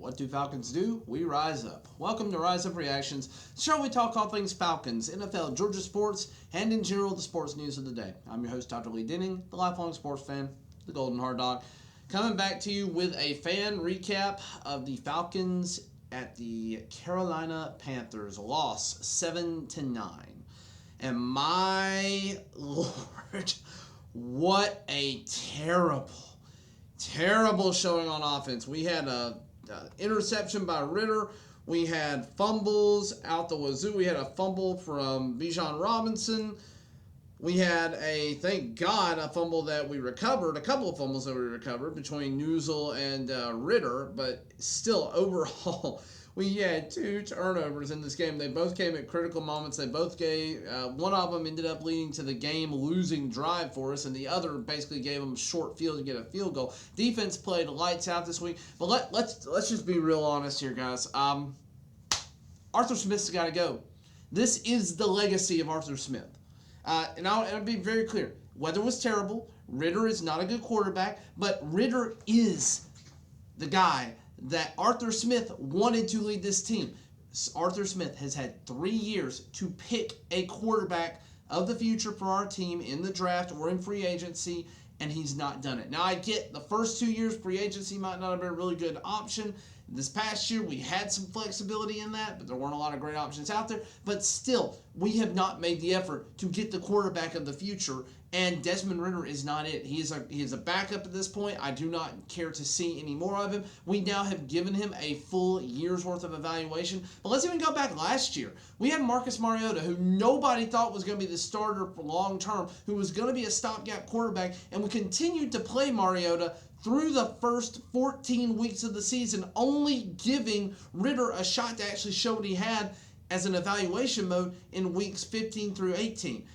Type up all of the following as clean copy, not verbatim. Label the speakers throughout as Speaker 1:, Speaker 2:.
Speaker 1: What do Falcons do? We rise up. Welcome to Rise Up Reactions, the show we talk all things Falcons, NFL, Georgia sports, and in general the sports news of the day. I'm your host, Dr. Lee Denning, the lifelong sports fan, the Golden Hard Dog, coming back to you with a fan recap of the Falcons at the Carolina Panthers, loss 7-9. And my Lord, what a terrible showing on offense. We had a interception by Ritter. We had fumbles out the wazoo. We had a fumble from Bijan Robinson. We had thank God, a fumble that we recovered, a couple of fumbles that we recovered between Newsel and Ritter, but still, overall, we had two turnovers in this game. They both came at critical moments. They both gave, one of them ended up leading to the game-losing drive for us, and the other basically gave them a short field to get a field goal. Defense played lights out this week, but let's just be real honest here, guys. Arthur Smith's got to go. This is the legacy of Arthur Smith. And I'll be very clear. Weather was terrible. Ritter is not a good quarterback, but Ritter is the guy that Arthur Smith wanted to lead this team. Arthur Smith has had 3 years to pick a quarterback of the future for our team in the draft or in free agency, and he's not done it. Now, I get the first 2 years free agency might not have been a really good option. This past year, we had some flexibility in that, but there weren't a lot of great options out there. But still, we have not made the effort to get the quarterback of the future, and Desmond Ritter is not it. He is a backup at this point. I do not care to see any more of him. We now have given him a full year's worth of evaluation. But let's even go back last year. We had Marcus Mariota, who nobody thought was going to be the starter for long term, who was going to be a stopgap quarterback, and we continued to play Mariota through the first 14 weeks of the season, only giving Ritter a shot to actually show what he had as an evaluation mode in weeks 15 through 18.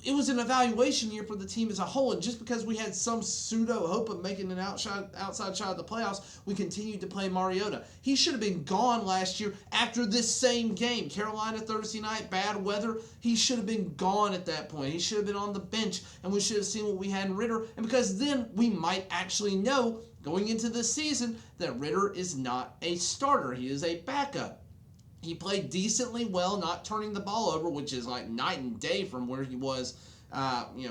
Speaker 1: It was an evaluation year for the team as a whole, and just because we had some pseudo hope of making an outside shot of the playoffs, we continued to play Mariota. He should have been gone last year after this same game. Carolina Thursday night, bad weather. He should have been gone at that point. He should have been on the bench, and we should have seen what we had in Ritter, and because then we might actually know going into this season that Ritter is not a starter. He is a backup. He played decently well, not turning the ball over, which is like night and day from where he was,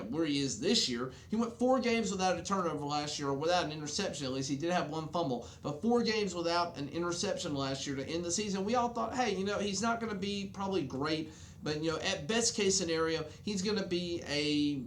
Speaker 1: where he is this year. He went 4 games without a turnover last year, or without an interception. At least he did have one fumble, but 4 games without an interception last year to end the season. We all thought, hey, he's not going to be probably great, but at best case scenario, he's going to be a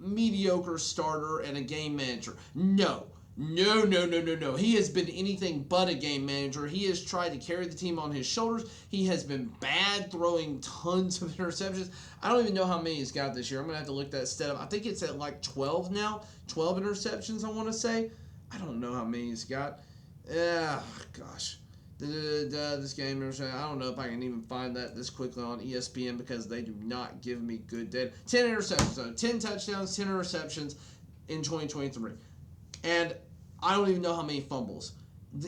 Speaker 1: mediocre starter and a game manager. No. He has been anything but a game manager. He has tried to carry the team on his shoulders. He has been bad, throwing tons of interceptions. I don't even know how many he's got this year. I'm going to have to look that stat up. I think it's at like 12 now. 12 interceptions, I want to say. I don't know how many he's got. Gosh. This game, I don't know if I can even find that this quickly on ESPN because they do not give me good data. 10 interceptions, though. 10 touchdowns, 10 interceptions in 2023. And I don't even know how many fumbles.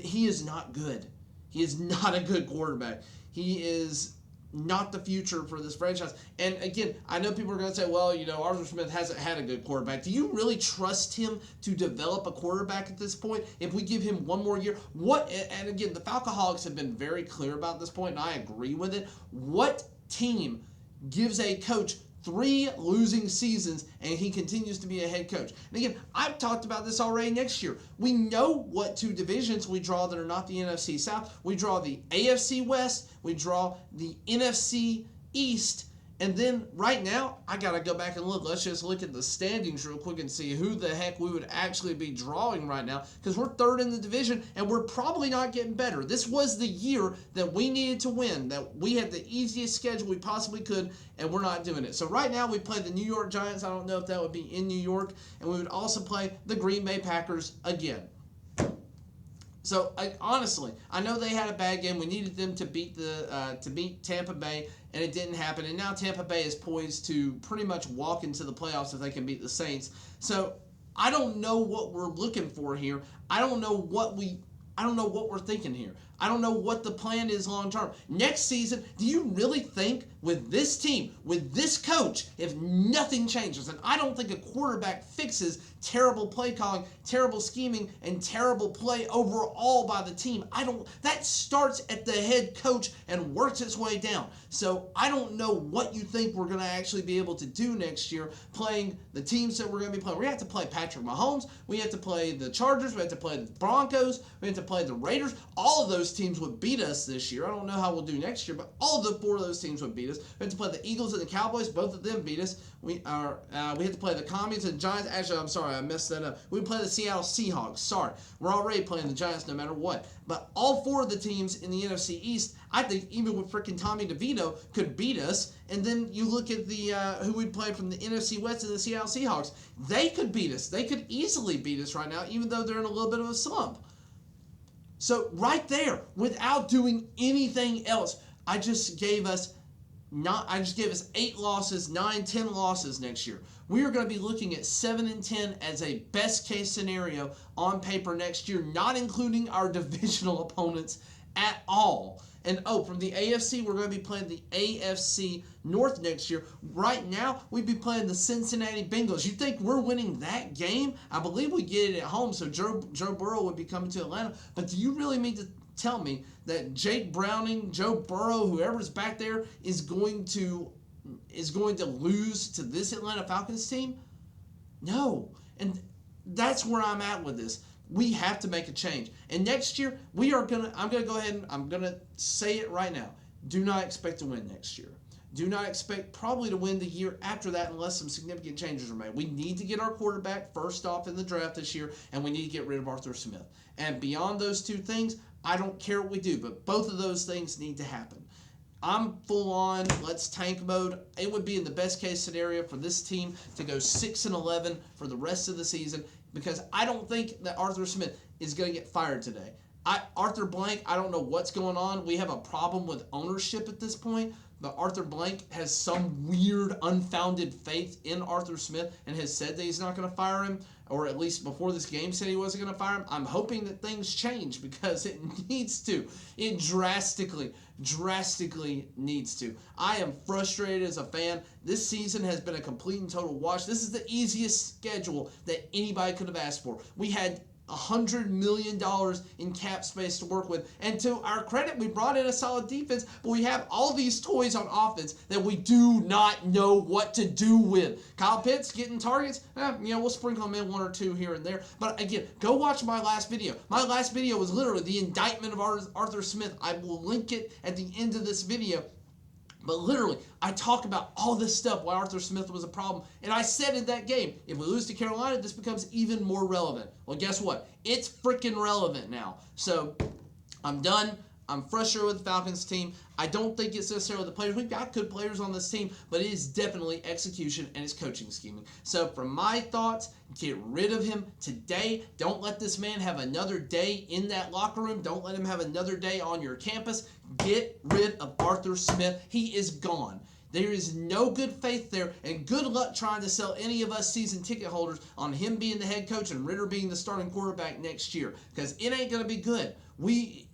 Speaker 1: He is not good. He is not a good quarterback. He is not the future for this franchise. And again, I know people are going to say, well, Arthur Smith hasn't had a good quarterback. Do you really trust him to develop a quarterback at this point? If we give him one more year, and again, the Falcoholics have been very clear about this point, and I agree with it. What team gives a coach 3 losing seasons, and he continues to be a head coach? And again, I've talked about this already next year. We know what 2 divisions we draw that are not the NFC South. We draw the AFC West. We draw the NFC East. And then right now, I got to go back and look. Let's just look at the standings real quick and see who the heck we would actually be drawing right now, because we're 3rd in the division, and we're probably not getting better. This was the year that we needed to win, that we had the easiest schedule we possibly could, and we're not doing it. So right now, we play the New York Giants. I don't know if that would be in New York. And we would also play the Green Bay Packers again. So honestly, I know they had a bad game. We needed them to beat Tampa Bay, and it didn't happen. And now Tampa Bay is poised to pretty much walk into the playoffs if they can beat the Saints. So I don't know what we're looking for here. I don't know what we're thinking here. I don't know what the plan is long term. Next season, do you really think with this team, with this coach, if nothing changes, and I don't think a quarterback fixes terrible play calling, terrible scheming, and terrible play overall by the team. That starts at the head coach and works its way down. So I don't know what you think we're going to actually be able to do next year playing the teams that we're going to be playing. We have to play Patrick Mahomes. We have to play the Chargers. We have to play the Broncos. We have to play the Raiders. All of those teams would beat us this year. I don't know how we'll do next year, but all of the 4 of those teams would beat us. We have to play the Eagles and the Cowboys. Both of them beat us. We have to play the Commies and Giants. Actually, I'm sorry, I messed that up. We play the Seattle Seahawks. Sorry. We're already playing the Giants no matter what. But all 4 of the teams in the NFC East, I think even with freaking Tommy DeVito, could beat us. And then you look at the who we played from the NFC West and the Seattle Seahawks. They could beat us. They could easily beat us right now, even though they're in a little bit of a slump. So right there, without doing anything else, I just gave us 8 losses, 9, 10 losses next year. We are going to be looking at 7-10 as a best case scenario on paper next year, not including our divisional opponents at all. And from the AFC, we're going to be playing the AFC North next year. Right now, we'd be playing the Cincinnati Bengals. You think we're winning that game? I believe we get it at home, so Joe Burrow would be coming to Atlanta. But do you really mean to tell me that Jake Browning, Joe Burrow, whoever's back there is going to lose to this Atlanta Falcons team? No. And that's where I'm at with this. We have to make a change. And next year, I'm going to go ahead and I'm going to say it right now. Do not expect to win next year. Do not expect probably to win the year after that unless some significant changes are made. We need to get our quarterback first off in the draft this year, and we need to get rid of Arthur Smith. And beyond those 2 things, I don't care what we do, but both of those things need to happen. I'm full on, let's tank mode. It would be in the best case scenario for this team to go 6-11 for the rest of the season, because I don't think that Arthur Smith is going to get fired today. Arthur Blank, I don't know what's going on. We have a problem with ownership at this point, but Arthur Blank has some weird, unfounded faith in Arthur Smith and has said that he's not going to fire him, or at least before this game said he wasn't going to fire him. I'm hoping that things change because it needs to. It drastically needs to. I am frustrated as a fan. This season has been a complete and total wash. This is the easiest schedule that anybody could have asked for. We had $100 million in cap space to work with. And to our credit, we brought in a solid defense, but we have all these toys on offense that we do not know what to do with. Kyle Pitts getting targets, we'll sprinkle them in 1 or 2 here and there. But again, go watch my last video. My last video was literally the indictment of Arthur Smith. I will link it at the end of this video. But literally, I talk about all this stuff, why Arthur Smith was a problem. And I said in that game, if we lose to Carolina, this becomes even more relevant. Well, guess what? It's freaking relevant now. So, I'm done. I'm frustrated with the Falcons team. I don't think it's necessarily the players. We've got good players on this team, but it is definitely execution and it's coaching scheming. So, from my thoughts, get rid of him today. Don't let this man have another day in that locker room. Don't let him have another day on your campus. Get rid of Arthur Smith. He is gone. There is no good faith there, and good luck trying to sell any of us season ticket holders on him being the head coach and Ritter being the starting quarterback next year, because it ain't going to be good.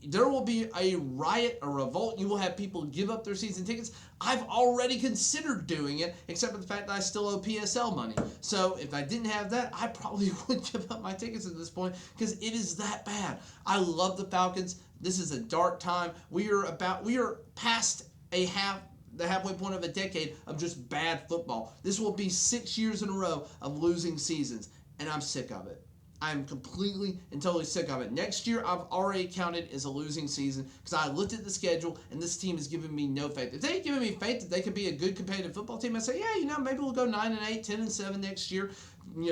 Speaker 1: There will be a riot, a revolt. You will have people give up their season tickets. I've already considered doing it, except for the fact that I still owe PSL money. So if I didn't have that, I probably would give up my tickets at this point, because it is that bad. I love the Falcons. This is a dark time. We are past the halfway point of a decade of just bad football. This will be 6 years in a row of losing seasons, and I'm sick of it. I'm completely and totally sick of it. Next year, I've already counted as a losing season because I looked at the schedule, and this team has given me no faith. If they had given me faith that they could be a good competitive football team, I'd say, yeah, maybe we'll go 9-8, 10-7 next year.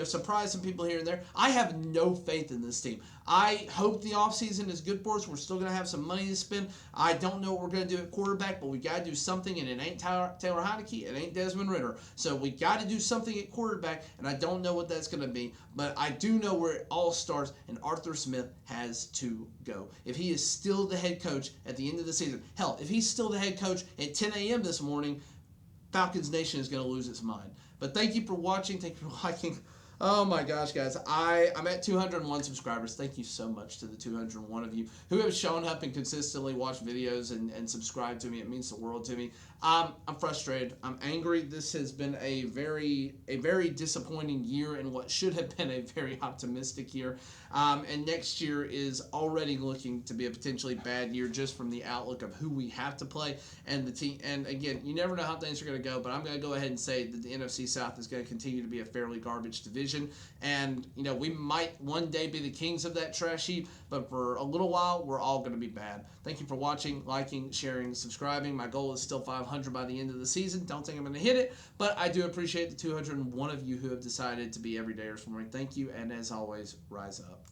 Speaker 1: Surprise some people here and there. I have no faith in this team. I hope the offseason is good for us. We're still going to have some money to spend. I don't know what we're going to do at quarterback, but we got to do something, and it ain't Taylor Heinicke. It ain't Desmond Ritter. So we got to do something at quarterback, and I don't know what that's going to be, but I do know where it all starts, and Arthur Smith has to go. If he is still the head coach at the end of the season, hell, if he's still the head coach at 10 a.m. this morning, Falcons Nation is going to lose its mind. But thank you for watching. Thank you for liking. Oh my gosh, guys. I'm at 201 subscribers. Thank you so much to the 201 of you who have shown up and consistently watched videos and subscribed to me. It means the world to me. I'm frustrated. I'm angry. This has been a very disappointing year in what should have been a very optimistic year. And next year is already looking to be a potentially bad year just from the outlook of who we have to play and the team. And again, you never know how things are going to go, but I'm going to go ahead and say that the NFC South is going to continue to be a fairly garbage division. And, we might one day be the kings of that trash heap, but for a little while, we're all going to be bad. Thank you for watching, liking, sharing, subscribing. My goal is still 500 by the end of the season. Don't think I'm going to hit it, but I do appreciate the 201 of you who have decided to be everydayers for me. Thank you, and as always, rise up.